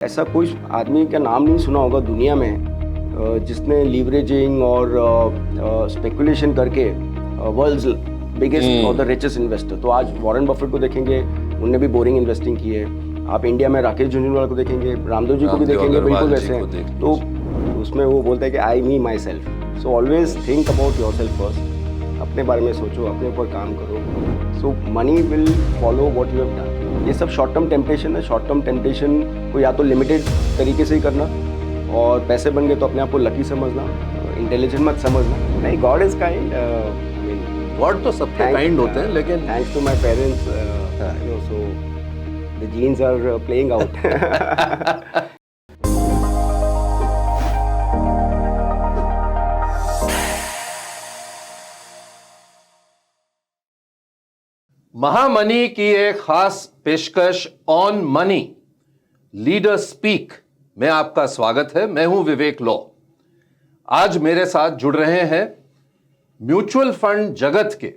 ऐसा कोई आदमी का नाम नहीं सुना होगा दुनिया में जिसने लीवरेजिंग और स्पेकुलेशन करके वर्ल्ड्स बिगेस्ट और द रिचेस्ट इन्वेस्टर। तो आज वॉरेन बफेट को देखेंगे, उनने भी बोरिंग इन्वेस्टिंग की है। आप इंडिया में राकेश झुनझुनवाला को देखेंगे, रामदेव जी को भी देखेंगे, बिल्कुल वैसे हैं। तो उसमें वो बोलता है कि I me myself. So always think about yourself first. अपने बारे में सोचो, अपने ऊपर काम करो। So money will follow what you have done. ये सब शॉर्ट टर्म टेम्पटेशन है। शॉर्ट टर्म टेम्पटेशन को या तो लिमिटेड तरीके से ही करना, और पैसे बन गए तो अपने आप को लकी समझना, इंटेलिजेंट मत समझना। नहीं, गॉड इज काइंड। गॉड तो सबके काइंड होते हैं, लेकिन thanks to my parents, you know, so the genes are playing out. Mahamani की एक खास पेशकश ऑन मनी लीडर स्पीक में आपका स्वागत है। मैं हूं विवेक लॉ। आज मेरे साथ जुड़ रहे हैं म्यूचुअल फंड जगत के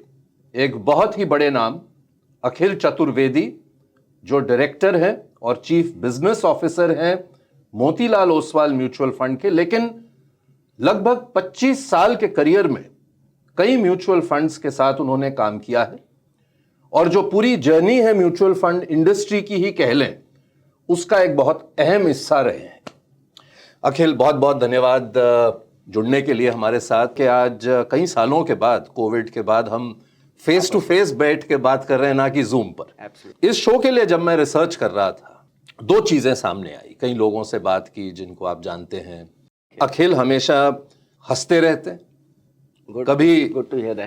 एक बहुत ही बड़े नाम अखिल चतुर्वेदी, जो डायरेक्टर हैं और चीफ बिजनेस ऑफिसर हैं मोतीलाल ओसवाल म्यूचुअल फंड के। लेकिन लगभग 25 साल के करियर में कई म्यूचुअल फंड्स के साथ उन्होंने काम किया है, और जो पूरी जर्नी है म्यूचुअल फंड इंडस्ट्री की ही कह लें, उसका एक बहुत अहम हिस्सा रहे हैं। अखिल, बहुत बहुत धन्यवाद जुड़ने के लिए हमारे साथ। कि आज कई सालों के बाद, कोविड के बाद, हम फेस टू फेस बैठ के बात कर रहे हैं, ना कि जूम पर। इस शो के लिए जब मैं रिसर्च कर रहा था, दो चीजें सामने आई। कई लोगों से बात की जिनको आप जानते हैं। अखिल हमेशा हंसते रहते हैं, कभी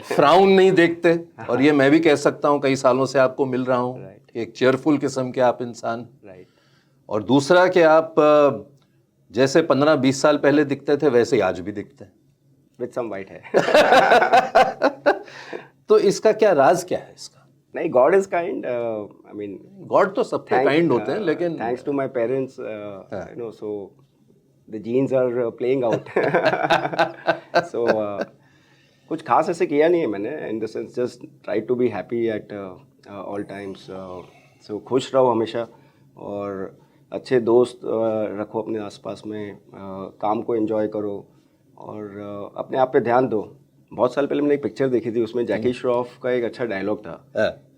फ्राउन नहीं देखते, और ये मैं भी कह सकता हूं, कई सालों से आपको मिल रहा हूं, एक चेयरफुल किस्म के आप इंसान। और दूसरा कि आप जैसे 15-20 साल पहले दिखते थे वैसे ही आज भी दिखते हैं, विद सम वाइट है। तो इसका क्या राज क्या है इसका? नहीं, God is kind. I mean, God तो सबके काइंड होते हैं, लेकिन thanks to my parents, you know, so the genes are playing out. So कुछ खास ऐसे किया नहीं है मैंने, in the sense just try to be happy at all times. So खुश रहो हमेशा, और अच्छे दोस्त रखो अपने आसपास में, काम को एंजॉय करो, और अपने आप पे ध्यान दो। बहुत साल पहले मैंने एक पिक्चर देखी थी, उसमें जैकी श्रॉफ का एक अच्छा डायलॉग था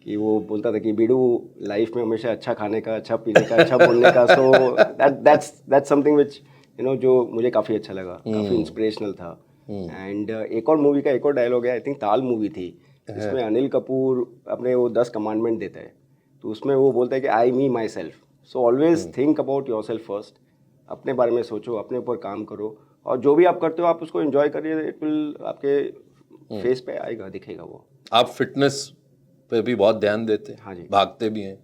कि वो बोलता था कि बीडू, लाइफ में हमेशा अच्छा खाने का, अच्छा पीने का, अच्छा बोलने का। So that's something which you know, जो मुझे काफ़ी अच्छा लगा, काफ़ी इंस्पिरेशनल था। एंड एक और मूवी का एक और डायलॉग है, आई थिंक ताल मूवी थी, जिसमें अनिल कपूर अपने वो 10 कमांडमेंट देता है। तो उसमें वो बोलता है कि I me myself. So always think about yourself first. अपने बारे में सोचो, अपने ऊपर काम करो, और जो भी आप करते हो आप उसको एंजॉय करिए। इट विल आपके फेस पे आएगा, दिखेगा वो। आप फिटनेस पे भी बहुत ध्यान देते हैं। हाँ जी, भागते भी हैं।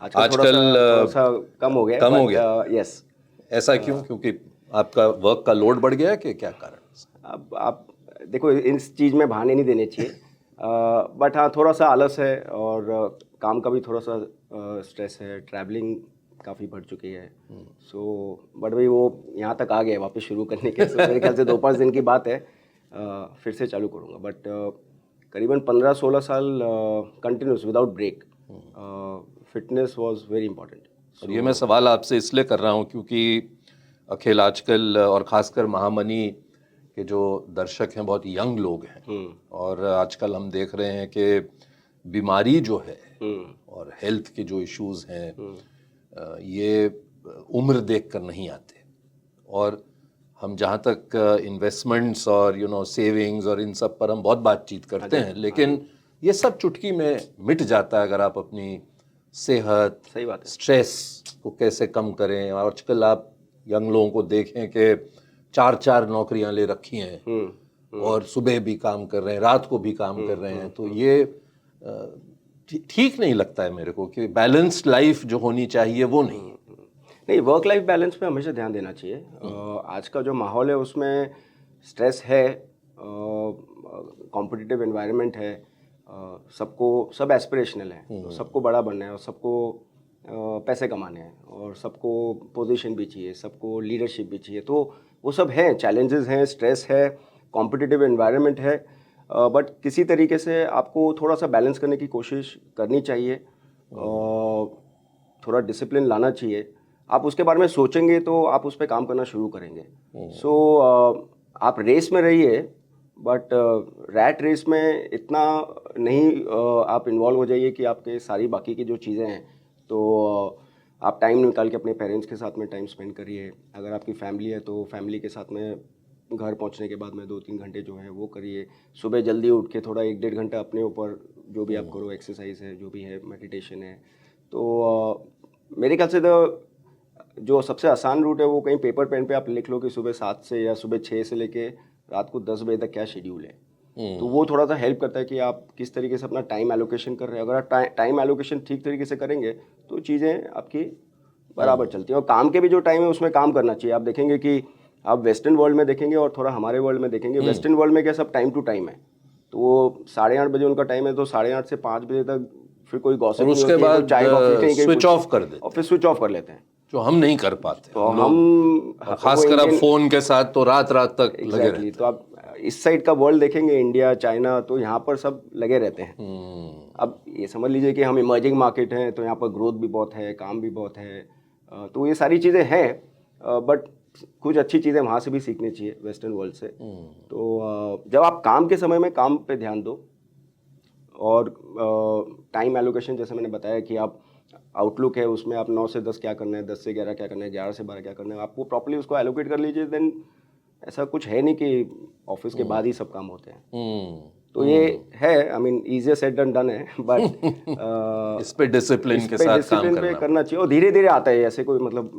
आजकल थोड़ा सा कम हो गया। यस। ऐसा क्यों? क्योंकि आपका वर्क का लोड बढ़ गया है कि क्या कारण? अब आप देखो, इस चीज़ में बहाने नहीं देने चाहिए, बट हाँ, थोड़ा सा आलस है, और काम का भी थोड़ा सा स्ट्रेस है। ट्रैवलिंग काफ़ी बढ़ चुकी है। सो बट भाई, वो यहाँ तक आ गया वापस शुरू करने के। so, मेरे ख्याल से 2-5 दिन की बात है, फिर से चालू करूँगा। बट करीबन 15-16 साल continuous without break fitness was very important. और ये मैं सवाल आपसे इसलिए कर रहा हूँ क्योंकि अखिल, आजकल और ख़ासकर महामनी के जो दर्शक हैं बहुत यंग लोग हैं, और आजकल हम देख रहे हैं कि बीमारी जो है और हेल्थ के जो इश्यूज हैं, ये उम्र देख कर नहीं आते। और हम जहाँ तक इन्वेस्टमेंट्स और सेविंग्स और इन सब पर हम बहुत बातचीत करते हैं, लेकिन ये सब चुटकी में मिट जाता है अगर आप अपनी सेहत, सही बात है, स्ट्रेस को कैसे कम करें। और आजकल आप यंग लोगों को देखें कि 4-4 नौकरियां ले रखी हैं, और सुबह भी काम कर रहे हैं, रात को भी काम कर रहे हैं। तो ये ठीक नहीं लगता है मेरे को कि बैलेंस्ड लाइफ जो होनी चाहिए वो नहीं। वर्क लाइफ बैलेंस पे हमेशा ध्यान देना चाहिए। आज का जो माहौल है उसमें स्ट्रेस है, कॉम्पिटिटिव एनवायरनमेंट है, सब एस्पिरेशनल है, तो सबको बड़ा बनना है, और सबको पैसे कमाने हैं, और सबको पोजीशन भी चाहिए, सबको लीडरशिप भी चाहिए। तो वो सब है, चैलेंजेस हैं, स्ट्रेस है, कॉम्पिटिटिव एनवायरनमेंट है, बट किसी तरीके से आपको थोड़ा सा बैलेंस करने की कोशिश करनी चाहिए, थोड़ा डिसिप्लिन लाना चाहिए। आप उसके बारे में सोचेंगे तो आप उस पर काम करना शुरू करेंगे. सो आप रेस में रहिए, बट रैट रेस में इतना नहीं आप इन्वॉल्व हो जाइए कि आपके सारी बाकी की जो चीज़ें हैं, तो आप टाइम निकाल के अपने पेरेंट्स के साथ में टाइम स्पेंड करिए. अगर आपकी फैमिली है तो फैमिली के साथ में घर पहुंचने के बाद में 2-3 घंटे जो है वो करिए. सुबह जल्दी उठ के थोड़ा 1-1.5 घंटा अपने ऊपर जो भी आप करो, एक्सरसाइज है, जो भी है, मेडिटेशन है. तो मेरे ख्याल से जो सबसे आसान रूट है वो कहीं पेपर पेन पे आप लिख लो कि सुबह 7 से या सुबह 6 से लेके रात को 10 बजे तक क्या शेड्यूल है. तो वो थोड़ा सा हेल्प करता है कि आप किस तरीके से अपना टाइम एलोकेशन कर रहे हैं. अगर आप टाइम एलोकेशन ठीक तरीके से करेंगे तो चीज़ें आपकी बराबर चलती हैं. और काम के भी जो टाइम है उसमें काम करना चाहिए. आप देखेंगे कि आप वेस्टर्न वर्ल्ड में देखेंगे और थोड़ा हमारे वर्ल्ड में देखेंगे. वेस्टर्न वर्ल्ड में क्या सब टाइम टू टाइम है, तो वो 8:30 बजे उनका टाइम है, तो 8:30 से 5 बजे तक फिर कोई गॉसिप नहीं उसके होती है, बाद कोई चाय कॉफी कहीं स्विच ऑफ कर देते और फिर स्विच ऑफ कर लेते हैं. जो हम नहीं कर पाते. तो हम खासकर अब फोन के साथ तो रात रात तक लगे रहते तो आप इस साइड का वर्ल्ड देखेंगे, इंडिया, चाइना, तो यहाँ पर सब लगे रहते हैं. अब ये समझ लीजिए कि हम इमर्जिंग मार्केट हैं, तो यहाँ पर ग्रोथ भी बहुत है, काम भी बहुत है. तो ये सारी चीज़ें हैं, बट कुछ अच्छी चीज़ें वहाँ से भी सीखनी चाहिए वेस्टर्न वर्ल्ड से. तो जब आप काम के समय में काम पे ध्यान दो, और टाइम एलोकेशन जैसे मैंने बताया कि आप आउटलुक है उसमें आप 9 से 10 क्या करना है, 10 से 11 क्या करना है, 11 से 12 क्या करना है, आपको प्रॉपर्ली उसको एलोकेट कर लीजिए. देन ऐसा कुछ है नहीं कि ऑफिस के बाद ही सब काम होते हैं. तो ये है, I mean easier said than done है, बट इस पे डिसिप्लिन के साथ काम करना चाहिए. और धीरे धीरे आता है, ऐसे कोई मतलब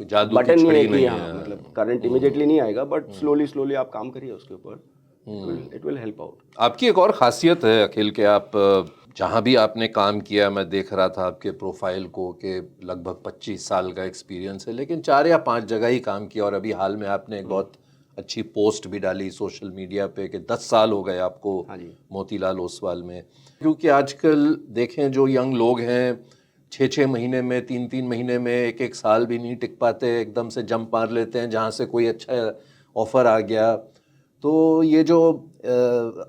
कोई जादू बटन नहीं है कि नहीं हाँ मतलब करंट इमीडिएटली नहीं आएगा, बट स्लोली आप काम करिए उसके ऊपर, इट विल हेल्प आउट. आपकी एक और खासियत है अखिल कि आप जहाँ भी आपने काम किया, मैं देख रहा था आपके प्रोफाइल को कि लगभग 25 साल का एक्सपीरियंस है, लेकिन 4 या 5 जगह ही काम किया. और अभी हाल में आपने एक बहुत अच्छी पोस्ट भी डाली सोशल मीडिया पे कि 10 साल हो गए आपको मोतीलाल ओसवाल में. क्योंकि आजकल देखें जो यंग लोग हैं 6-6 महीने में, 3-3 महीने में, 1-1 साल भी नहीं टिक पाते, एकदम से जंप मार लेते हैं जहाँ से कोई अच्छा ऑफर आ गया. तो ये जो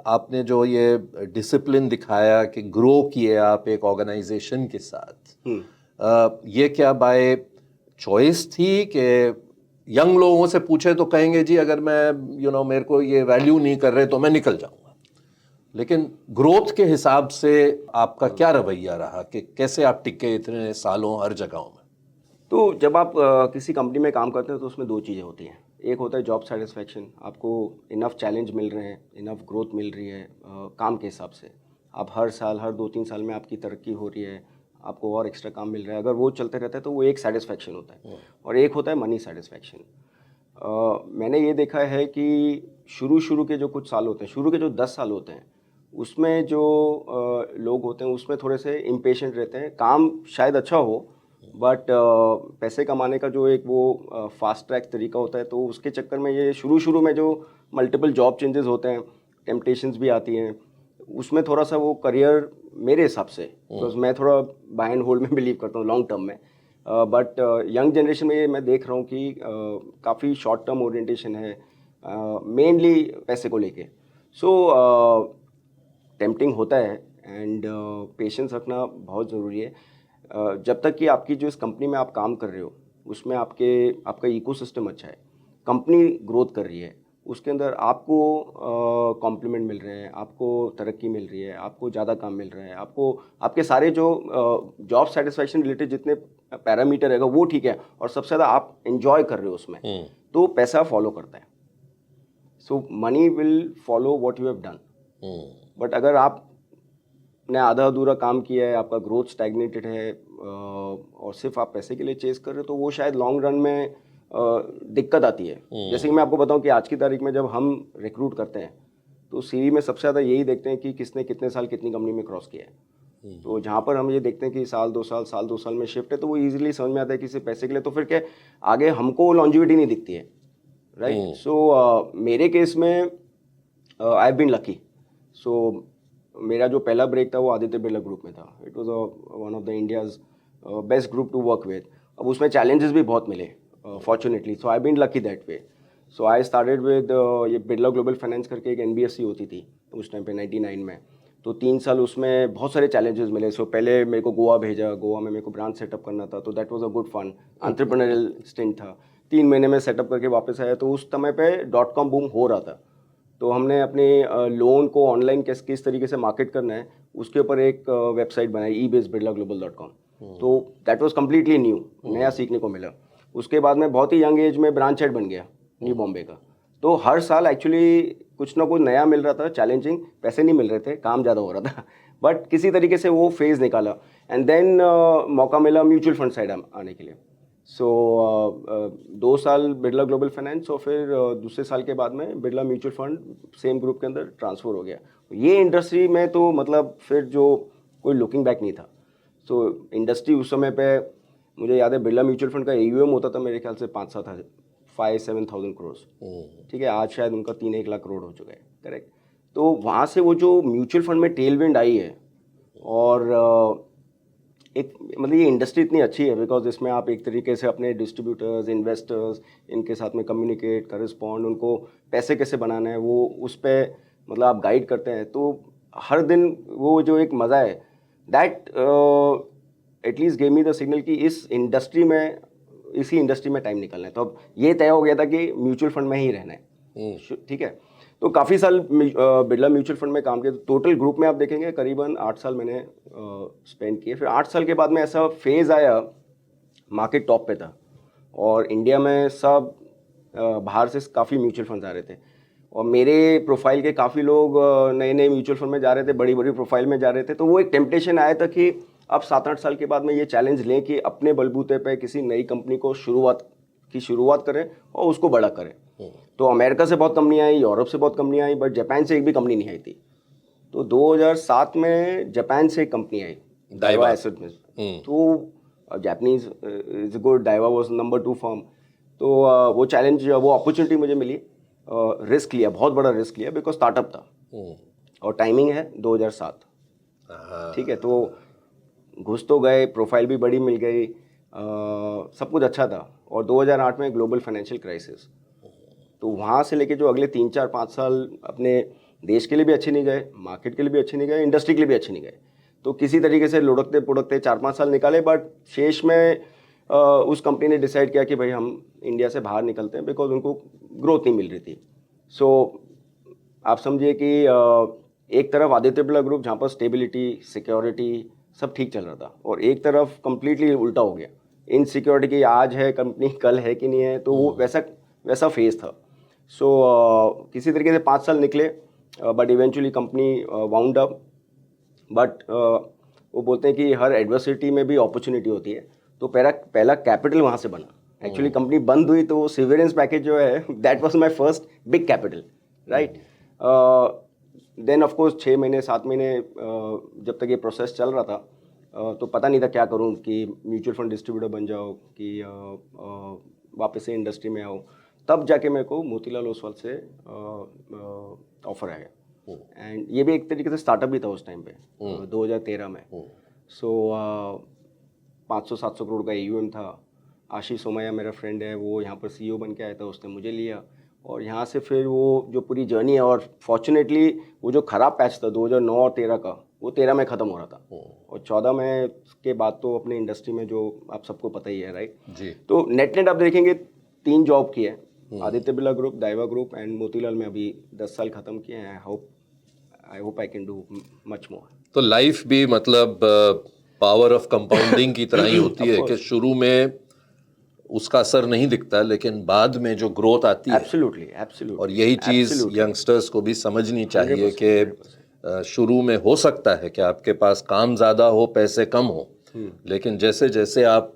आपने जो ये डिसिप्लिन दिखाया कि ग्रो किए आप एक ऑर्गेनाइजेशन के साथ, ये क्या बाय चॉइस थी कि यंग लोगों से पूछे तो कहेंगे जी अगर मैं मेरे को ये वैल्यू नहीं कर रहे तो मैं निकल जाऊंगा, लेकिन ग्रोथ के हिसाब से आपका क्या रवैया रहा कि कैसे आप टिके इतने सालों हर जगहों में? तो जब आप किसी कंपनी में काम करते हैं तो उसमें 2 चीज़ें होती हैं. एक होता है जॉब सेटिस्फैक्शन, आपको इनफ चैलेंज मिल रहे हैं, इनफ ग्रोथ मिल रही है काम के हिसाब से. आप हर साल, हर 2-3 साल में आपकी तरक्की हो रही है, आपको और एक्स्ट्रा काम मिल रहा है. अगर वो चलते रहता है तो वो एक सेटिस्फैक्शन होता है. और एक होता है मनी सेटिस्फैक्शन. मैंने ये देखा है कि शुरू के जो कुछ साल होते हैं, शुरू के जो 10 साल होते हैं, उसमें जो लोग होते हैं उसमें थोड़े से इम्पेशेंट रहते हैं. काम शायद अच्छा हो, बट पैसे कमाने का जो एक वो फास्ट ट्रैक तरीका होता है, तो उसके चक्कर में ये शुरू में जो मल्टीपल जॉब चेंजेस होते हैं, टेम्पटेशंस भी आती हैं, उसमें थोड़ा सा वो करियर मेरे हिसाब से, बिकॉज मैं थोड़ा बाय एंड होल्ड में बिलीव करता हूँ लॉन्ग टर्म में. बट यंग जनरेशन में ये मैं देख रहा हूँ कि काफ़ी शॉर्ट टर्म ओरिएंटेशन है, मेनली पैसे को लेके. सो टेम्पटिंग होता है, एंड पेशेंस रखना बहुत ज़रूरी है. जब तक कि आपकी जो इस कंपनी में आप काम कर रहे हो उसमें आपका इकोसिस्टम अच्छा है, कंपनी ग्रोथ कर रही है, उसके अंदर आपको कॉम्प्लीमेंट मिल रहे हैं, आपको तरक्की मिल रही है, आपको ज़्यादा काम मिल रहा है, आपको आपके सारे जो जॉब सेटिस्फैक्शन रिलेटेड जितने पैरामीटर रहेगा वो ठीक है, और सबसे ज़्यादा आप एंजॉय कर रहे हो उसमें, तो पैसा फॉलो करता है. So money will follow what you have done. But अगर आपने आधा अधूरा काम किया है, आपका ग्रोथ स्टैग्नेटेड है, और सिर्फ आप पैसे के लिए चेस कर रहे हो, तो वो शायद लॉन्ग रन में दिक्कत आती है. जैसे कि मैं आपको बताऊं कि आज की तारीख में जब हम रिक्रूट करते हैं तो सीवी में सबसे ज़्यादा यही देखते हैं कि किसने कितने साल कितनी कंपनी में क्रॉस किया है. तो जहाँ पर हम ये देखते हैं कि साल 2 साल में शिफ्ट है, तो वो इजीली समझ में आता है कि सिर्फ पैसे के लिए, तो फिर क्या आगे हमको लॉन्जिविटी नहीं दिखती है, राइट. सो मेरे केस में आई हैव बीन लकी. सो मेरा जो पहला ब्रेक था वो आदित्य बिरला ग्रुप में था. It was one of the India's best group to work with. अब उसमें चैलेंजेस भी बहुत मिले fortunately, so I have been lucky that way. So I started with ये बिरला ग्लोबल फाइनेंस करके एक NBFC होती थी उस टाइम पे 99 में. तो 3 साल उसमें बहुत सारे चैलेंजेस मिले। सो पहले मेरे को गोवा भेजा, गोवा में मेरे को ब्रांच सेटअप करना था, तो that was a good fun, entrepreneurial stint था। 3 महीने में सेटअप करके वापस आया। तो उस समय पे .com बूम हो रहा था, तो हमने अपने लोन को ऑनलाइन किस तरीके से मार्केट करना है उसके ऊपर एक वेबसाइट बनाई, eBaseBirdlaGlobal.com। तो दैट वाज कम्प्लीटली न्यू, नया सीखने को मिला। उसके बाद में बहुत ही यंग एज में ब्रांच हेड बन गया न्यू बॉम्बे का। तो हर साल एक्चुअली कुछ ना कुछ नया मिल रहा था, चैलेंजिंग, पैसे नहीं मिल रहे थे, काम ज़्यादा हो रहा था बट किसी तरीके से वो फेज़ निकाला। एंड देन मौका मिला म्यूचुअल फंड साइड आने के लिए। सो 2 साल बिरला ग्लोबल फाइनेंस और फिर दूसरे साल के बाद में Birla mutual fund same group के अंदर ट्रांसफ़र हो गया। ये इंडस्ट्री में तो मतलब फिर जो कोई लुकिंग बैक नहीं था। सो इंडस्ट्री उस समय पे मुझे याद है, बिरला म्यूचुअल फंड का AUM होता था मेरे ख्याल से 5,000-7,000 करोड़, ठीक है। आज शायद उनका 3-1 लाख करोड़ हो चुका है, करेक्ट। तो वहाँ से वो जो म्यूचुअल फंड में टेल विंड आई है, और एक मतलब ये इंडस्ट्री इतनी अच्छी है बिकॉज इसमें आप एक तरीके से अपने डिस्ट्रीब्यूटर्स, इन्वेस्टर्स, इनके साथ में कम्युनिकेट, करस्पॉन्ड, उनको पैसे कैसे बनाना है वो उस पर मतलब आप गाइड करते हैं। तो हर दिन वो जो एक मज़ा है, that at least gave me the signal कि इसी इंडस्ट्री में टाइम निकलना है। तो अब ये तय हो गया था कि म्यूचुअल फंड में ही रहना है, ठीक है। तो काफ़ी साल बिरला म्यूचुअल फंड में काम किया। टोटल ग्रुप में आप देखेंगे करीबन 8 साल मैंने स्पेंड किए। फिर 8 साल के बाद में ऐसा फेज़ आया, मार्केट टॉप पे था और इंडिया में सब बाहर से काफ़ी म्यूचुअल फंड्स आ रहे थे, और मेरे प्रोफाइल के काफ़ी लोग नए नए म्यूचुअल फंड में जा रहे थे, बड़ी बड़ी प्रोफाइल में जा रहे थे। तो वो एक टेम्पटेशन आया था कि अब 7-8 साल के बाद में ये चैलेंज लें कि अपने बलबूते पे किसी नई कंपनी को शुरुआत करें और उसको बड़ा करें। तो अमेरिका से बहुत कंपनी आई, यूरोप से बहुत कंपनी आई, बट जापान से एक भी कंपनी नहीं आई थी। तो 2007 में जापान से एक कंपनी आई, डाइवा एसेट में। तो Japanese is good, डाइवा was number 2 firm. तो वो चैलेंज, वो अपॉर्चुनिटी मुझे मिली, रिस्क लिया, बहुत बड़ा रिस्क लिया बिकॉज स्टार्टअप था और टाइमिंग है 2007, ठीक है। तो घुस तो गए, प्रोफाइल भी बड़ी मिल गई, सब कुछ अच्छा था। और 2008 में ग्लोबल फाइनेंशियल क्राइसिस, तो वहाँ से लेके जो अगले 3-4-5 साल अपने देश के लिए भी अच्छे नहीं गए, मार्केट के लिए भी अच्छे नहीं गए, इंडस्ट्री के लिए भी अच्छे नहीं गए। तो किसी तरीके से लुढ़कते पुढ़कते 4-5 साल निकाले, बट शेष में उस कंपनी ने डिसाइड किया कि भाई हम इंडिया से बाहर निकलते हैं बिकॉज उनको ग्रोथ नहीं मिल रही थी। सो आप समझिए कि एक तरफ आदित्य बिरला ग्रुप जहाँ पर स्टेबिलिटी, सिक्योरिटी सब ठीक चल रहा था, और एक तरफ कंप्लीटली उल्टा हो गया, इनसिक्योरिटी की आज है कंपनी, कल है कि नहीं है। तो वो वैसा फेज था। सो किसी तरीके से 5 साल निकले, but eventually company wound up. But वो बोलते हैं कि हर एडवर्सिटी में भी अपॉर्चुनिटी होती है। तो पहला कैपिटल वहाँ से बना। एक्चुअली कंपनी बंद हुई तो सिवियरेंस पैकेज जो है, that was my first big capital, right. Then of course 6 महीने 7 महीने जब तक ये प्रोसेस चल रहा था, तो पता नहीं था क्या करूं, कि म्यूचुअल फंड डिस्ट्रीब्यूटर बन जाओ कि वापस से इंडस्ट्री में आओ। तब जाके मेरे को मोतीलाल ओसवाल से ऑफर आया, एंड ये भी एक तरीके से स्टार्टअप भी था उस टाइम पे, 2013 में। सो 500-700 करोड़ का AUM था। आशीष सोमैया मेरा फ्रेंड है, वो यहाँ पर CEO बन के आया था, उसने मुझे लिया, और यहाँ से फिर वो जो पूरी जर्नी है, और फॉर्चुनेटली वो जो ख़राब पैच था 2009 और 13 का, वो 13 में ख़त्म हो रहा था, और 14 में के बाद तो अपने इंडस्ट्री में जो आप सबको पता ही है, राइट जी। तो नेट आप देखेंगे 3 जॉब की है, Aditya Birla group, डाइवा group and Motilal में अभी 10 साल ख़त्म किए हैं। I hope I can do much more. तो लाइफ भी मतलब पावर ऑफ कंपाउंडिंग की तरह ही होती है कि शुरू में उसका असर नहीं दिखता, लेकिन बाद में जो ग्रोथ आती है, एब्सोल्युटली, और यही चीज़ यंगस्टर्स को भी समझनी चाहिए कि शुरू में हो सकता है कि आपके पास काम ज़्यादा हो, पैसे कम हो, लेकिन जैसे जैसे आप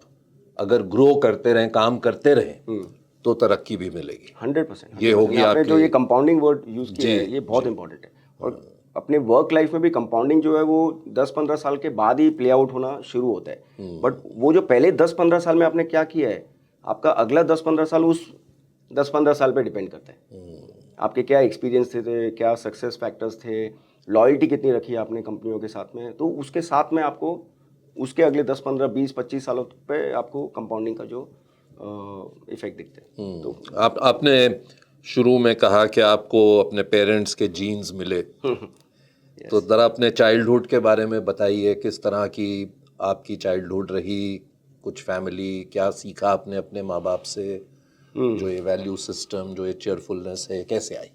अगर ग्रो करते रहें, काम करते रहें, तो तरक्की भी मिलेगी। 100%। ये होगी आपने जो ये कंपाउंडिंग वर्ड यूज़ किया है, ये बहुत इंपॉर्टेंट है। और अपने वर्क लाइफ में भी कंपाउंडिंग जो है वो 10-15 साल के बाद ही प्ले आउट होना शुरू होता है। बट वो जो पहले 10-15 साल में आपने क्या किया है, आपका अगला 10-15 साल उस 10-15 साल पे डिपेंड करता है। आपके क्या एक्सपीरियंस थे, क्या सक्सेस फैक्टर्स थे, लॉयल्टी कितनी रखी है आपने कंपनियों के साथ में, तो उसके साथ में आपको उसके अगले 10-15-20-25 सालों पे आपको कंपाउंडिंग का जो इफेक्ट दिखते हैं। तो आपने शुरू में कहा कि आपको अपने पेरेंट्स के जीन्स मिले, तो ज़रा अपने चाइल्डहुड के बारे में बताइए, किस तरह की आपकी चाइल्डहुड रही, कुछ फैमिली, क्या सीखा आपने अपने माँ बाप से, जो ये वैल्यू सिस्टम, जो ये चेयरफुलनेस है, कैसे आई?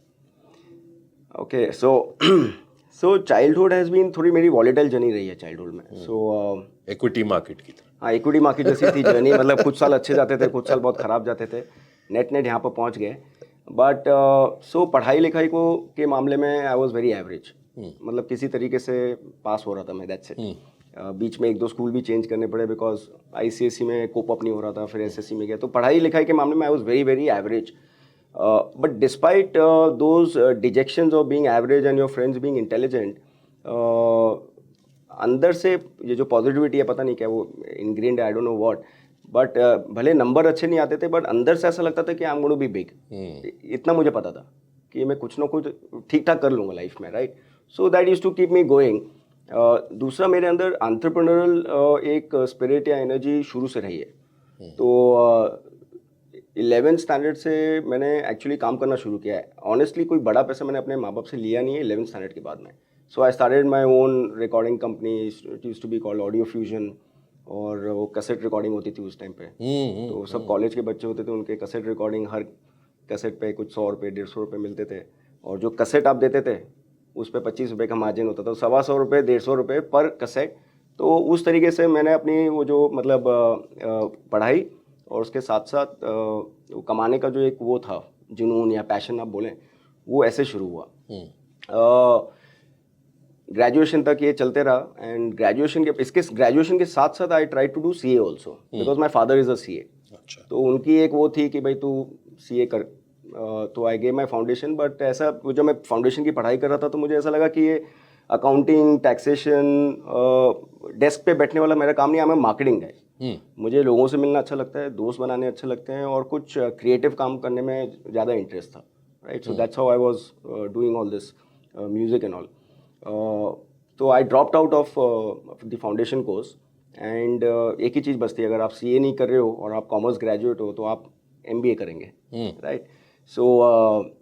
Okay, so childhood has been थोड़ी मेरी वॉलेटाइल जर्नी रही है चाइल्डहुड में. इक्विटी मार्केट की तरह। हाँ, इक्विटी मार्केट जैसी थी जर्नी. मतलब कुछ साल अच्छे जाते थे, कुछ साल बहुत ख़राब जाते थे. नेट यहाँ पर पहुँच गए. बट सो पढ़ाई लिखाई को के मामले में आई वॉज वेरी एवरेज. मतलब किसी तरीके से पास हो रहा था मैं, दैट्स इट. बीच में एक दो स्कूल भी चेंज करने पड़े बिकॉज ICSE में कोप अप नहीं हो रहा था, फिर SSC में गया. तो पढ़ाई लिखाई के मामले में I was very very average. But despite those dejections of being average and your friends being intelligent, अंदर से ये जो पॉजिटिविटी है, पता नहीं क्या वो ingrained, I don't know what, but भले नंबर अच्छे नहीं आते थे, बट अंदर से ऐसा लगता था कि I am going to be big. इतना मुझे पता था कि मैं कुछ ना कुछ ठीक ठाक कर लूँगा लाइफ में, right. So that use to keep me going. दूसरा, मेरे अंदर एंटरप्रेन्योरल एक स्पिरिट या एनर्जी शुरू से रही है. तो 11th स्टैंडर्ड से मैंने एक्चुअली काम करना शुरू किया है. ऑनेस्टली कोई बड़ा पैसा मैंने अपने माँ बाप से लिया नहीं है 11th स्टैंडर्ड के बाद में. So I started my own recording company. It used to be called audio fusion. और वो कैसेट रिकॉर्डिंग होती थी उस टाइम पे. तो सब कॉलेज के बच्चे होते थे, उनके कैसेट रिकॉर्डिंग, हर कैसेट पे कुछ 100 रुपये 150 रुपये मिलते थे. और जो कैसेट आप देते थे उस पर 25 रुपये का मार्जिन होता था. 125 रुपये 150 रुपये पर कैसेट. तो उस तरीके से मैंने अपनी वो जो मतलब पढ़ाई और उसके साथ साथ वो कमाने का जो एक वो था जुनून या पैशन आप बोलें, वो ऐसे शुरू हुआ. ग्रेजुएशन तक ये चलते रहा. एंड ग्रेजुएशन के साथ साथ I try to do CA also because my father is a CA. अच्छा. तो उनकी एक वो थी कि भाई तू CA कर. तो I gave my foundation. But ऐसा जब मैं फाउंडेशन की पढ़ाई कर रहा था तो मुझे ऐसा लगा कि ये अकाउंटिंग, टैक्सेशन, डेस्क पे बैठने वाला मेरा काम नहीं है. मैं मार्केटिंग है. मुझे लोगों से मिलना अच्छा लगता है, दोस्त बनाने अच्छे लगते हैं, और कुछ क्रिएटिव काम करने में ज़्यादा इंटरेस्ट था, right. So that's how I was doing all this music and all. तो I dropped out of the foundation course. And एक ही चीज़ बचती है, अगर आप CA नहीं कर रहे हो और आप कॉमर्स ग्रेजुएट हो तो आप MBA करेंगे, राइट. सो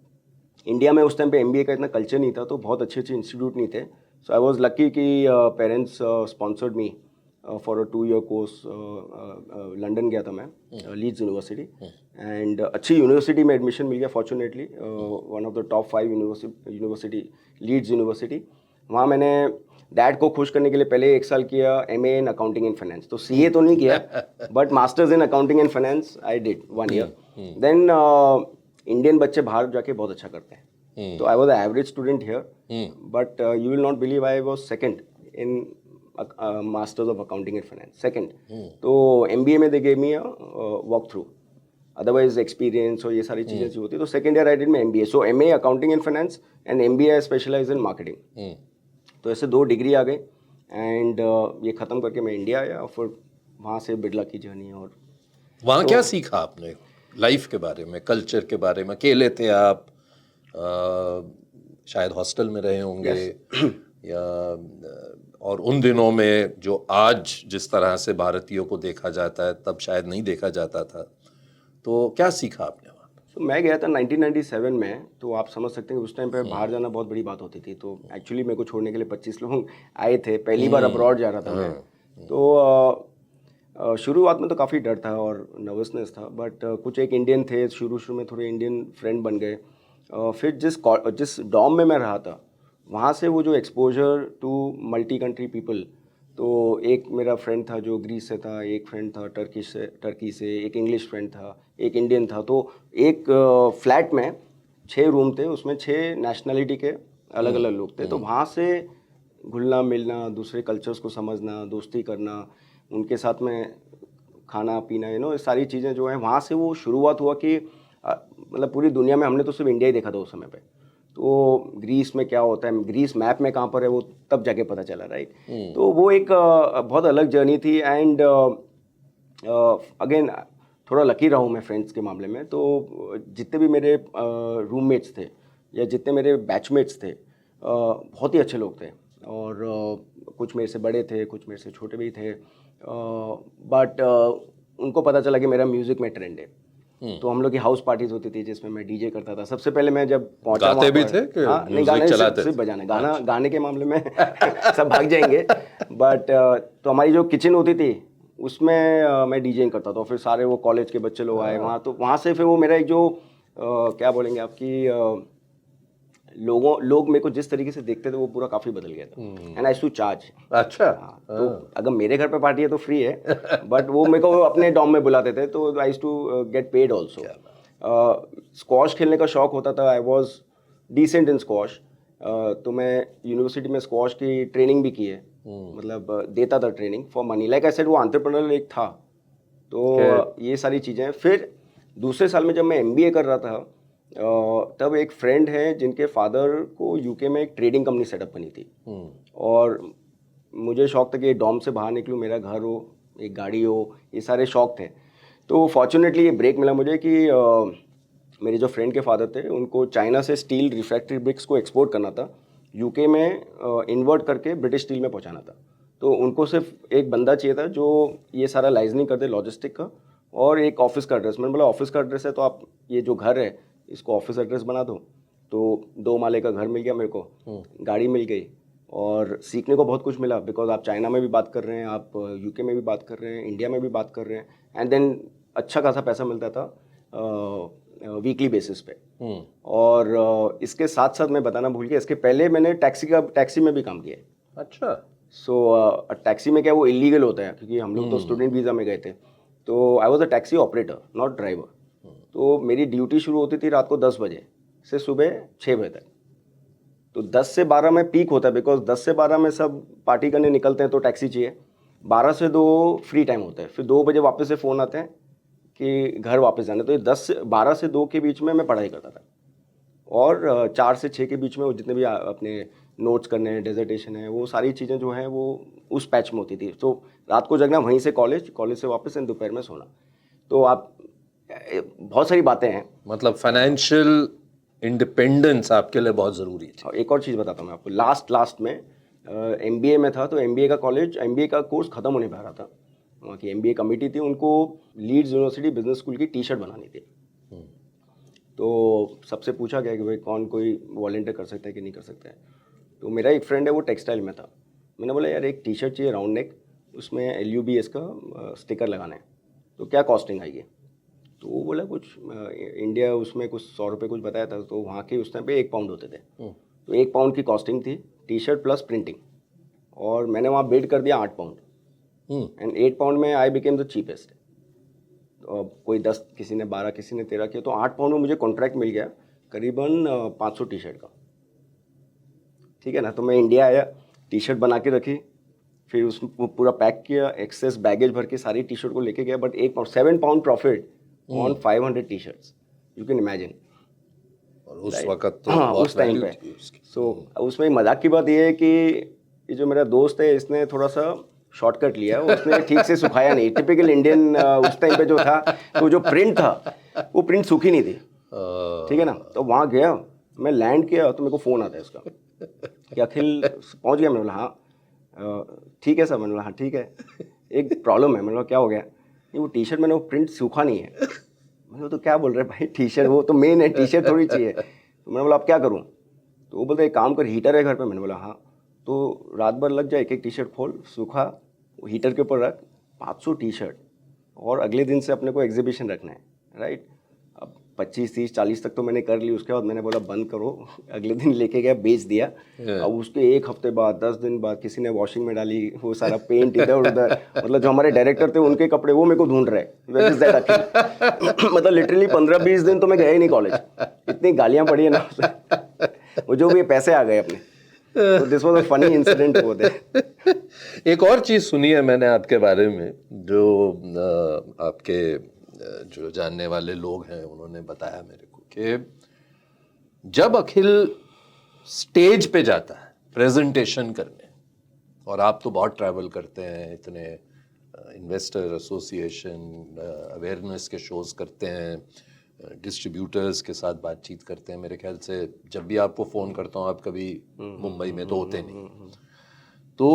इंडिया में उस टाइम पे MBA का इतना कल्चर नहीं था, तो बहुत अच्छे अच्छे इंस्टीट्यूट नहीं थे. सो आई वॉज लकी कि parents sponsored me for a 2-year course. London गया था मैं, लीड्स यूनिवर्सिटी. एंड अच्छी यूनिवर्सिटी में एडमिशन मिल गया fortunately. One of the top 5 university, Leeds university. वहाँ मैंने डैड को खुश करने के लिए पहले 1 साल किया MA in accounting and finance. तो CA तो नहीं किया, but masters in accounting and finance I did 1 year. Then Indian बच्चे बाहर जाके बहुत अच्छा करते हैं. तो I was average student here, but you will not believe I was second in masters of accounting and finance, second. तो MBA में they gave me a walk through. Otherwise experience और ये सारी चीज़ें जो होती है. तो सेकेंड ईयर आई डिड में MBA. So MA accounting and finance and MBA I specialize in marketing. तो ऐसे 2 डिग्री आ गई. एंड ये ख़त्म करके मैं इंडिया आया, और फिर वहाँ से बिरला की जर्नी. और वहाँ क्या सीखा आपने लाइफ के बारे में, कल्चर के बारे में? अकेले थे आप, शायद हॉस्टल में रहे होंगे या और उन दिनों में जो आज जिस तरह से भारतीयों को देखा जाता है तब शायद नहीं देखा जाता था. तो क्या सीखा आपने वहाँ? तो मैं गया था 1997 में. तो आप समझ सकते हैं उस टाइम पे बाहर जाना बहुत बड़ी बात होती थी. तो एक्चुअली मेरे को छोड़ने के लिए 25 लोग आए थे. पहली बार अब्रॉड जा रहा था मैं. तो शुरुआत में तो काफ़ी डर था और नर्वसनेस था. बट कुछ एक इंडियन थे, शुरू में थोड़े इंडियन फ्रेंड बन गए. फिर जिस डॉम में मैं रहा था वहाँ से वो जो exposure to multi country people. तो एक मेरा फ्रेंड था जो ग्रीस से था, एक फ्रेंड था टर्की से, एक इंग्लिश फ्रेंड था, एक इंडियन था. तो एक फ्लैट में 6 रूम थे, उसमें 6 नेशनलिटी के अलग अलग लोग थे. तो वहाँ से घुलना मिलना, दूसरे कल्चर्स को समझना, दोस्ती करना, उनके साथ में खाना पीना, ये सारी चीज़ें जो हैं, वहाँ से वो शुरुआत हुआ कि मतलब पूरी दुनिया में हमने तो सिर्फ इंडिया ही देखा था उस समय पे. तो ग्रीस में क्या होता है, ग्रीस मैप में कहाँ पर है, वो तब जाके पता चला, राइट. तो वो एक बहुत अलग जर्नी थी. एंड अगेन थोड़ा लकी रहा हूँ मैं फ्रेंड्स के मामले में. तो जितने भी मेरे रूममेट्स थे या जितने मेरे बैचमेट्स थे, बहुत ही अच्छे लोग थे. और कुछ मेरे से बड़े थे, कुछ मेरे से छोटे भी थे. बट उनको पता चला कि मेरा म्यूज़िक में ट्रेंड है. तो हम लोग की हाउस पार्टीज होती थी जिसमें मैं डीजे करता था। सबसे पहले मैं जब पहुंचा गाते भी थे कि हाँ, नहीं म्यूजिक गाने चलाते सिर्फ बजाने, गाने के मामले में सब भाग जाएंगे। बट तो हमारी जो किचन होती थी उसमें मैं डीजेइंग करता था। फिर सारे वो कॉलेज के बच्चे लोग आए वहाँ, तो वहाँ से फिर वो मेरा एक जो क्या बोलेंगे आपकी लोग मेरे को जिस तरीके से देखते थे वो पूरा काफ़ी बदल गया था। And I to charge. अच्छा। तो अगर मेरे घर पे पार्टी है तो फ्री है, बट वो मेरे को अपने डॉम में बुलाते थे, तो I to get paid also. Squash खेलने का शौक होता था, I was decent in squash. तो मैं यूनिवर्सिटी में स्क्वॉश की ट्रेनिंग भी की है, मतलब देता था training for money. Like I said, वो एंटरप्रेन्योर एक था। तो ये सारी चीज़ें। फिर दूसरे साल में जब मैं MBA कर रहा था, तब एक फ्रेंड है जिनके फादर को यूके में एक ट्रेडिंग कंपनी सेटअप बनी थी। और मुझे शौक था कि डॉम से बाहर निकलूँ, मेरा घर हो, एक गाड़ी हो, ये सारे शौक थे। तो फॉर्चुनेटली ये ब्रेक मिला मुझे कि मेरे जो फ्रेंड के फादर थे उनको चाइना से स्टील रिफ्रैक्टरी ब्रिक्स को एक्सपोर्ट करना था, यूके में इन्वर्ट करके ब्रिटिश स्टील में पहुंचाना था। तो उनको सिर्फ एक बंदा चाहिए था जो ये सारा लाइजनिंग कर दे लॉजिस्टिक का, और एक ऑफिस का एड्रेस। मैंने बोला ऑफिस का एड्रेस है तो आप ये जो घर है इसको ऑफिस एड्रेस बना दो। तो 2 माले का घर मिल गया मेरे को, गाड़ी मिल गई, और सीखने को बहुत कुछ मिला। बिकॉज आप चाइना में भी बात कर रहे हैं, आप यूके में भी बात कर रहे हैं, इंडिया में भी बात कर रहे हैं, एंड देन अच्छा खासा पैसा मिलता था वीकली बेसिस पे। और इसके साथ साथ मैं बताना भूल गया, इसके पहले मैंने टैक्सी में भी काम किया है। अच्छा। सो टैक्सी में क्या वो इलीगल होता है, क्योंकि हम लोग तो स्टूडेंट वीज़ा में गए थे। तो I was a taxi operator, not driver. तो मेरी ड्यूटी शुरू होती थी रात को 10 बजे से सुबह 6 बजे तक। तो 10 से 12 में पीक होता है, बिकॉज 10 से 12 में सब पार्टी करने निकलते हैं तो टैक्सी चाहिए। 12 से 2 फ्री टाइम होता है, फिर 2 बजे वापस से फ़ोन आते हैं कि घर वापस जाना। तो ये 12 से 2 के बीच में मैं पढ़ाई करता था, और 4 से 6 के बीच में वो जितने भी अपने नोट्स करने हैं, डेजर्टेशन है, वो सारी चीज़ें जो हैं वो उस पैच में होती थी। तो रात को जगना, वहीं से कॉलेज से वापस, एंड दोपहर में सोना। तो आप बहुत सारी बातें हैं। मतलब फाइनेंशियल इंडिपेंडेंस आपके लिए बहुत ज़रूरी थी। और एक और चीज़ बताता हूँ मैं आपको, लास्ट में MBA में था, तो MBA का कोर्स ख़त्म होने पर आ रहा था। वहाँ की MBA कमेटी थी, उनको लीड्स यूनिवर्सिटी बिजनेस स्कूल की टी-शर्ट बनानी थी। तो सबसे पूछा गया कि भाई कौन कोई वॉलंटियर कर सकता है कि नहीं कर सकता है। तो मेरा एक फ्रेंड है वो टेक्सटाइल में था। मैंने बोला यार एक टी-शर्ट चाहिए राउंड नेक, उसमें LUBS का स्टिकर लगाना है, तो क्या कॉस्टिंग आएगी। तो वो बोला कुछ इंडिया उसमें कुछ 100 रुपये कुछ बताया था, तो वहाँ के उस टाइम पे 1 पाउंड होते थे। तो 1 पाउंड की कॉस्टिंग थी, टी-शर्ट प्लस प्रिंटिंग। और मैंने वहाँ बिड कर दिया 8 पाउंड, एंड 8 पाउंड में आई बिकेम द चीपेस्ट। तो कोई 10, किसी ने 12, किसी ने 13 किया, तो 8 पाउंड में मुझे कॉन्ट्रैक्ट मिल गया करीबन 500 टी-शर्ट का। ठीक है ना। तो मैं इंडिया आया, टी-शर्ट बना के रखी, फिर उसको पूरा पैक किया, एक्सेस बैगेज भर के सारी टी-शर्ट को लेके गया। But 7 pound profit on 500 T-shirts, you can imagine. और उस वक्त तो हाँ, बहुत उस टाइम वैल्यू पे। थी उसकी। सो उसमें मजाक की बात ये है कि ये जो मेरा दोस्त है इसने थोड़ा सा शॉर्टकट लिया, उसने ठीक से सुखाया नहीं। टिपिकल इंडियन उस टाइम पे जो था, तो जो प्रिंट था वो प्रिंट सूखी नहीं थी। ठीक है ना। तो वहाँ गया, मैं लैंड किया, तो मेरे को फ़ोन आता है इसका कि अखिल पहुँच गया। मैंने बोला हाँ। ठीक है सर। मैंने बोला हाँ ठीक है, एक प्रॉब्लम है। मैंने बोला क्या हो गया। ये वो टी-शर्ट मैंने वो प्रिंट सूखा नहीं है। मैंने तो क्या बोल रहे भाई, टी-शर्ट वो तो मेन है, टी-शर्ट थोड़ी चाहिए। तो मैंने बोला अब क्या करूँ। तो वो बोलते एक काम कर, हीटर है घर पे। मैंने बोला हाँ। तो रात भर लग जाए, एक टी-शर्ट खोल, सूखा, हीटर के ऊपर रख, 500 टी-शर्ट, और अगले दिन से अपने को एग्जीबिशन रखना है, राइट। अब 25, 30, 40 तक तो मैंने कर ली। उसके बाद मैंने बोला बंद करो। अगले दिन लेके गया, बेच दिया। अब उसके 1 हफ्ते बाद, 10 दिन बाद किसी ने वॉशिंग में डाली, वो सारा पेंट इधर उधर। मतलब जो हमारे डायरेक्टर थे उनके कपड़े वो मेरे को ढूंढ रहे, वेयर इज दैट अखिल। मतलब लिटरली 15-20 दिन तो मैं गया ही नहीं कॉलेज, इतनी गालियाँ पड़ी है ना। वो जो भी पैसे आ गए अपने। तो this was a funny incident वो दे। एक और चीज़ सुनी है मैंने आपके बारे में, जो आपके जो जानने वाले लोग हैं उन्होंने बताया मेरे को कि जब अखिल स्टेज पे जाता है प्रेजेंटेशन करने, और आप तो बहुत ट्रैवल करते हैं, इतने इन्वेस्टर एसोसिएशन अवेयरनेस के शोज़ करते हैं, डिस्ट्रीब्यूटर्स के साथ बातचीत करते हैं। मेरे ख्याल से जब भी आपको फ़ोन करता हूँ आप कभी मुंबई में तो होते नहीं। तो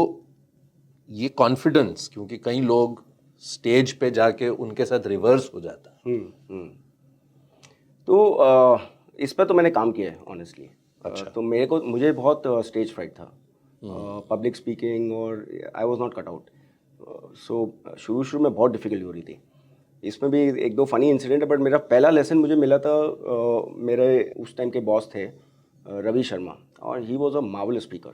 ये कॉन्फिडेंस, क्योंकि कई लोग स्टेज पे जाके उनके साथ रिवर्स हो जाता है, तो इस पर तो मैंने काम किया है ऑनेस्टली। अच्छा। तो मुझे बहुत स्टेज फ्राइट था, पब्लिक स्पीकिंग, और I was not cut out. So शुरू में बहुत डिफिकल्टी हो रही थी। इसमें भी एक दो फनी इंसिडेंट है, बट मेरा पहला लेसन मुझे मिला था, मेरे उस टाइम के बॉस थे रवि शर्मा, और he was a marvellous speaker.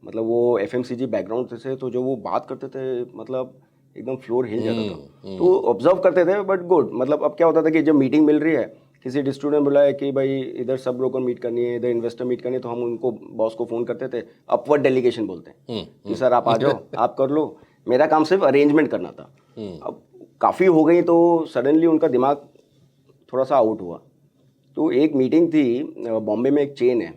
मतलब वो FMCG बैकग्राउंड से थे, तो जो वो बात करते थे मतलब एकदम फ्लोर हिल जाता था। तो ऑब्जर्व करते थे, बट गुड। मतलब अब क्या होता था कि जब मीटिंग मिल रही है, किसी डिस्ट्रीब्यूटर ने बुलाया कि भाई इधर सब लोगों को मीट करनी है, इधर इन्वेस्टर मीट करनी है, तो हम उनको बॉस को फ़ोन करते थे, अपवर्ड डेलीगेशन बोलते हैं कि सर आप आ जाओ, आप कर लो। मेरा काम सिर्फ अरेंजमेंट करना था। अब काफ़ी हो गई तो सडनली उनका दिमाग थोड़ा सा आउट हुआ। तो एक मीटिंग थी, बॉम्बे में एक चेन है,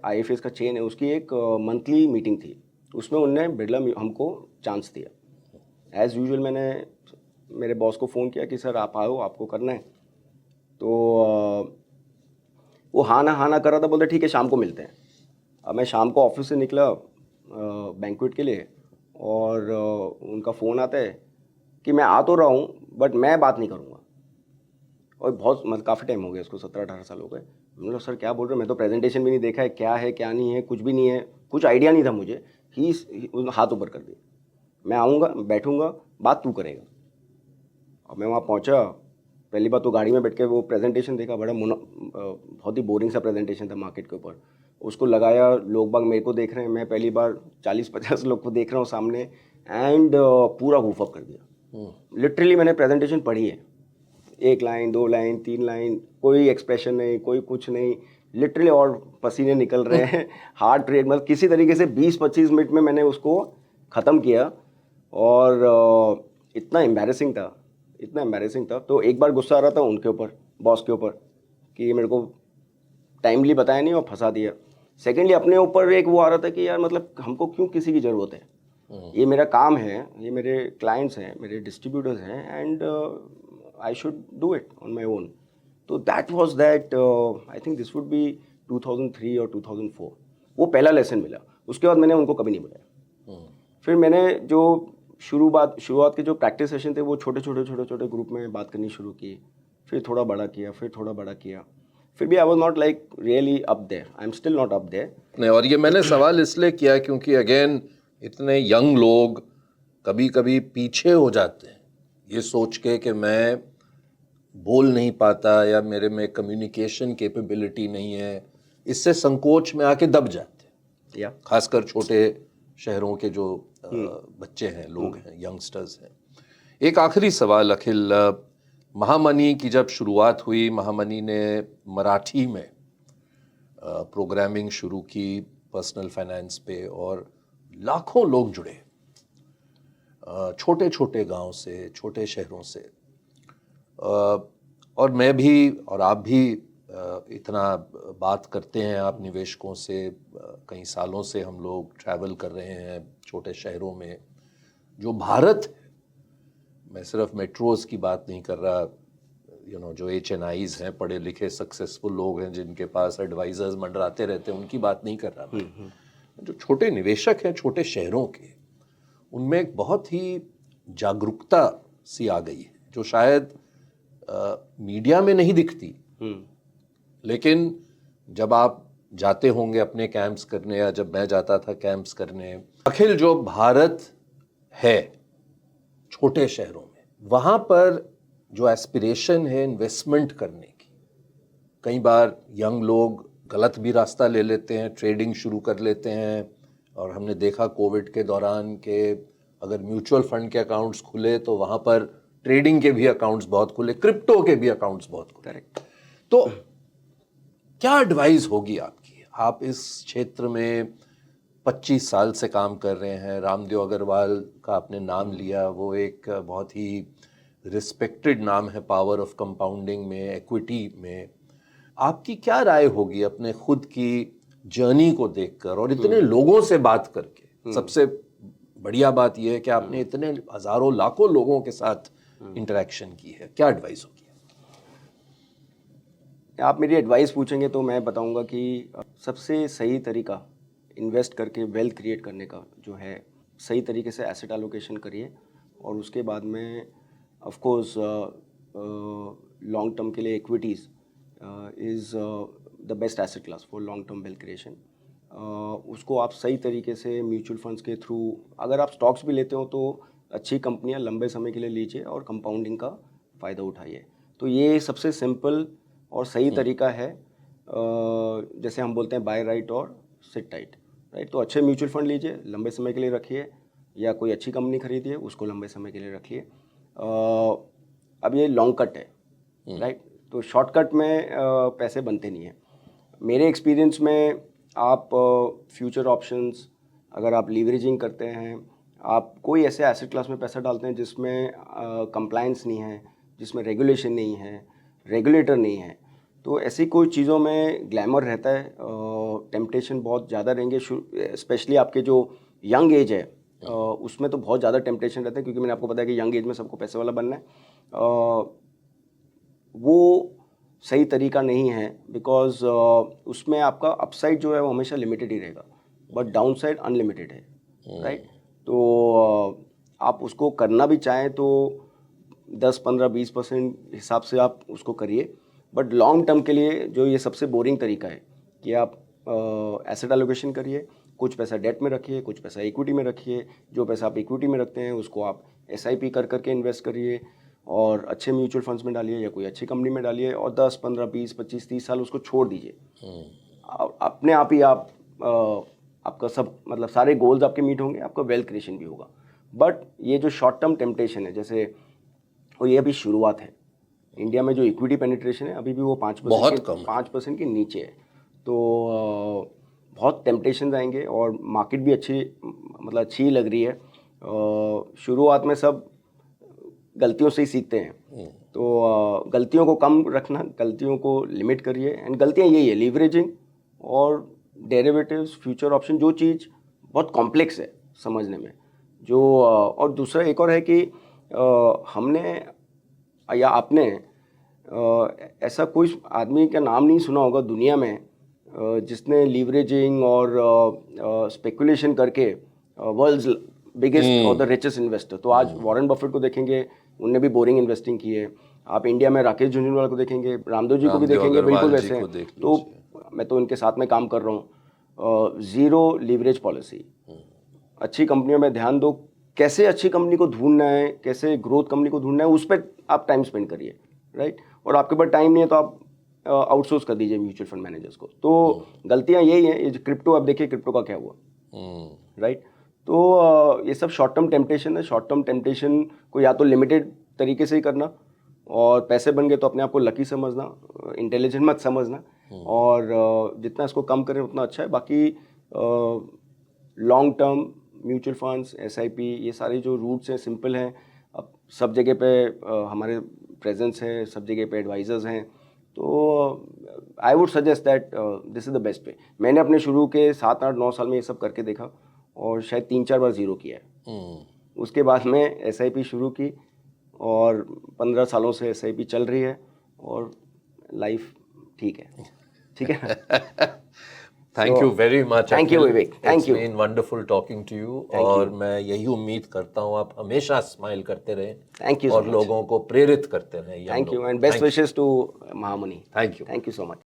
IFS का चेन है, उसकी एक मंथली मीटिंग थी। उसमें उनने बिरला हमको चांस दिया। एज़ यूजुअल मैंने मेरे बॉस को फ़ोन किया कि सर आप आओ, आपको करना है। तो वो हाँ ना कर रहा था, बोलते ठीक है शाम को मिलते हैं। अब मैं शाम को ऑफिस से निकला बैंक्वेट के लिए, और उनका फ़ोन आता है कि मैं आ तो रहा हूँ, बट मैं बात नहीं करूँगा। और बहुत मतलब काफ़ी टाइम हो गया उसको, 17-18 साल हो गए। मैंने कहा सर क्या बोल रहे हो, मैं तो प्रेजेंटेशन भी नहीं देखा है, क्या है क्या नहीं है, कुछ भी नहीं है, कुछ आइडिया नहीं था मुझे। ही हाथ ऊपर कर दिया, मैं आऊँगा, बैठूँगा, बात तू करेगा। और मैं वहाँ पहुँचा, पहली बार तो गाड़ी में बैठ के वो प्रेजेंटेशन देखा, बहुत ही बोरिंग सा प्रेजेंटेशन था मार्केट के ऊपर। उसको लगाया, लोग बाग मेरे को देख रहे हैं, मैं पहली बार 40-50 लोग को देख रहा हूँ सामने, एंड पूरा हुफ अप कर दिया। लिटरली मैंने प्रेजेंटेशन पढ़ी है, 1 लाइन 2 लाइन 3 लाइन, कोई एक्सप्रेशन नहीं, कोई कुछ नहीं, लिटरली, और पसीने निकल रहे हैं, हार्ट रेट, मतलब किसी तरीके से 20-25 मिनट में मैंने उसको ख़त्म किया। और इतना एम्बैरेसिंग था। तो एक बार गुस्सा आ रहा था उनके ऊपर, बॉस के ऊपर, कि ये मेरे को टाइमली बताया नहीं और फंसा दिया। सेकेंडली अपने ऊपर एक वो आ रहा था कि यार मतलब हमको क्यों किसी की ज़रूरत है, ये मेरा काम है, ये मेरे क्लाइंट्स हैं, मेरे डिस्ट्रीब्यूटर्स हैं, and I should do it on my own. तो that was that, I think this would be 2003 और 2004। वो पहला लेसन मिला। उसके बाद मैंने उनको कभी नहीं बुलाया। फिर मैंने जो शुरुआत के जो प्रैक्टिस सेशन थे, वो छोटे ग्रुप में बात करनी शुरू की। फिर थोड़ा बड़ा किया, फिर भी I was not like really up there, I am still not up there. नहीं, और ये मैंने सवाल इसलिए किया क्योंकि अगेन इतने यंग लोग कभी कभी पीछे हो जाते हैं ये सोच के कि मैं बोल नहीं पाता या मेरे में कम्युनिकेशन कैपेबिलिटी नहीं है, इससे संकोच में आके दब जाते हैं। या खासकर छोटे शहरों के जो बच्चे हैं, लोग हैं, यंगस्टर्स हैं। एक आखिरी सवाल अखिल, महामनी की जब शुरुआत हुई, महामनी ने मराठी में प्रोग्रामिंग शुरू की पर्सनल फाइनेंस पे, और लाखों लोग जुड़े, छोटे छोटे गांव से, छोटे शहरों से। और मैं भी और आप भी इतना बात करते हैं, आप निवेशकों से, कई सालों से हम लोग ट्रैवल कर रहे हैं छोटे शहरों में। जो भारत है, मैं सिर्फ मेट्रोज़ की बात नहीं कर रहा, जो HNIs हैं, पढ़े लिखे सक्सेसफुल लोग हैं जिनके पास एडवाइजर्स मंडराते रहते हैं, उनकी बात नहीं कर रहा मैं। जो छोटे निवेशक हैं छोटे शहरों के, उनमें एक बहुत ही जागरूकता सी आ गई है, जो शायद मीडिया में नहीं दिखती, लेकिन जब आप जाते होंगे अपने कैंप्स करने, या जब मैं जाता था कैंप्स करने, अखिल जो भारत है छोटे शहरों में, वहाँ पर जो एस्पिरेशन है इन्वेस्टमेंट करने की, कई बार यंग लोग गलत भी रास्ता ले लेते हैं, ट्रेडिंग शुरू कर लेते हैं। और हमने देखा कोविड के दौरान कि अगर म्यूचुअल फंड के अकाउंट्स खुले तो वहाँ पर ट्रेडिंग के भी अकाउंट्स बहुत खुले, क्रिप्टो के भी अकाउंट्स बहुत खुले। करेक्ट। तो क्या एडवाइस होगी आपकी? आप इस क्षेत्र में 25 साल से काम कर रहे हैं। रामदेव अग्रवाल का आपने नाम लिया, वो एक बहुत ही रिस्पेक्टेड नाम है पावर ऑफ कंपाउंडिंग में, इक्विटी में। आपकी क्या राय होगी अपने खुद की जर्नी को देखकर और इतने लोगों से बात करके? सबसे बढ़िया बात यह है कि आपने इतने हजारों लाखों लोगों के साथ इंटरेक्शन की है, क्या एडवाइस होगी? आप मेरी एडवाइस पूछेंगे तो मैं बताऊंगा कि सबसे सही तरीका इन्वेस्ट करके वेल्थ क्रिएट करने का जो है, सही तरीके से एसेट एलोकेशन करिए, और उसके बाद में ऑफ कोर्स लॉन्ग टर्म के लिए equities is the best asset class for long term wealth creation. उसको आप सही तरीके से म्यूचुअल फंड्स के थ्रू, अगर आप स्टॉक्स भी लेते हो तो अच्छी कंपनियां लंबे समय के लिए लीजिए और कंपाउंडिंग का फ़ायदा उठाइए। तो ये सबसे सिंपल और सही तरीका है। जैसे हम बोलते हैं बाय राइट और सिट टाइट, राइट। तो अच्छे म्यूचुअल फंड लीजिए, लंबे समय के लिए रखिए, या कोई अच्छी कंपनी खरीदिए, उसको लंबे समय के लिए रखिए। अब ये लॉन्ग कट है, राइट। तो शॉर्टकट में पैसे बनते नहीं हैं। मेरे एक्सपीरियंस में आप फ्यूचर ऑप्शंस, अगर आप लीवरेजिंग करते हैं, आप कोई ऐसे एसेट क्लास में पैसा डालते हैं जिसमें कंप्लायंस नहीं है, जिसमें रेगुलेशन नहीं है, रेगुलेटर नहीं है, तो ऐसी कोई चीज़ों में ग्लैमर रहता है, टेम्पटेशन बहुत ज़्यादा रहेंगे। स्पेशली आपके जो यंग एज है उसमें तो बहुत ज़्यादा टेम्पटेशन रहता है, क्योंकि मैंने आपको बताया कि यंग एज में सबको पैसे वाला बनना है। वो सही तरीका नहीं है, बिकॉज उसमें आपका अपसाइड जो है वो हमेशा लिमिटेड ही रहेगा, बट डाउन साइड अनलिमिटेड है, राइट। तो आप उसको करना भी चाहें तो 10-15-20% हिसाब से आप उसको करिए, बट लॉन्ग टर्म के लिए जो ये सबसे बोरिंग तरीका है कि आप एसेट एलोकेशन करिए, कुछ पैसा डेट में रखिए, कुछ पैसा इक्विटी में रखिए। जो पैसा आप इक्विटी में रखते हैं उसको आप SIP कर करके इन्वेस्ट करिए और अच्छे म्यूचुअल फंड्स में डालिए या कोई अच्छी कंपनी में डालिए, और 10-15-20-25-30 साल उसको छोड़ दीजिए। अपने आप ही आप आपका सब मतलब सारे गोल्स आपके मीट होंगे, आपका वेल्थ क्रिएशन भी होगा। बट ये जो शॉर्ट टर्म टेम्पटेशन है, जैसे वो ये अभी शुरुआत है। इंडिया में जो इक्विटी पेनिट्रेशन है अभी भी वो 5% के नीचे है। तो बहुत टेम्पटेशन आएंगे और मार्केट भी अच्छी लग रही है। शुरुआत में सब गलतियों से ही सीखते हैं, तो गलतियों को कम रखना, गलतियों को लिमिट करिए। एंड गलतियाँ यही है, लीवरेजिंग और डेरिवेटिव्स, फ्यूचर ऑप्शन, जो चीज़ बहुत कॉम्प्लेक्स है समझने में। जो और दूसरा एक और है कि हमने या आपने ऐसा कोई आदमी का नाम नहीं सुना होगा दुनिया में जिसने लीवरेजिंग और स्पेकुलेशन करके वर्ल्ड्स बिगेस्ट और द रिचेस्ट इन्वेस्टर। तो आज वॉरेन बफेट को देखेंगे, उनने भी बोरिंग इन्वेस्टिंग की है। आप इंडिया में राकेश झुनझुनवाला को देखेंगे, रामदेव जी को भी देखेंगे, बिल्कुल वैसे हैं। तो मैं तो इनके साथ में काम कर रहा हूँ। ज़ीरो लीवरेज पॉलिसी, अच्छी कंपनियों में ध्यान दो, कैसे अच्छी कंपनी को ढूंढना है, कैसे ग्रोथ कंपनी को ढूंढना है, उस पर आप टाइम स्पेंड करिए, राइट। और आपके पास टाइम नहीं है तो आप आउटसोर्स कर दीजिए म्यूचुअल फंड मैनेजर्स को। तो गलतियां यही हैं। ये जो क्रिप्टो, आप देखिए क्रिप्टो का क्या हुआ, राइट। तो ये सब शॉर्ट टर्म टेम्पटेशन है। शॉर्ट टर्म टेम्पटेशन को या तो लिमिटेड तरीके से ही करना, और पैसे बन गए तो अपने आप को लकी समझना, इंटेलिजेंट मत समझना, और जितना इसको कम करें उतना अच्छा है। बाकी long term mutual funds, SIP, ये सारे जो रूट्स हैं सिंपल हैं। अब सब जगह पे हमारे प्रेजेंस है, सब जगह पे एडवाइजर्स हैं। तो I would suggest that this is the best way. मैंने अपने शुरू के 7-8-9 साल में ये सब करके देखा और शायद 3-4 बार ज़ीरो किया है। उसके बाद में SIP शुरू की और 15 सालों से SIP चल रही है और लाइफ ठीक है, ठीक है। Thank you very much. Thank you Vivek, thank you. It's been wonderful talking to you, और मैं यही उम्मीद करता हूँ आप हमेशा स्माइल करते रहें। थैंक यू और लोगों को प्रेरित करते रहें। Thank you and best wishes to Mahamuni. Thank you so much.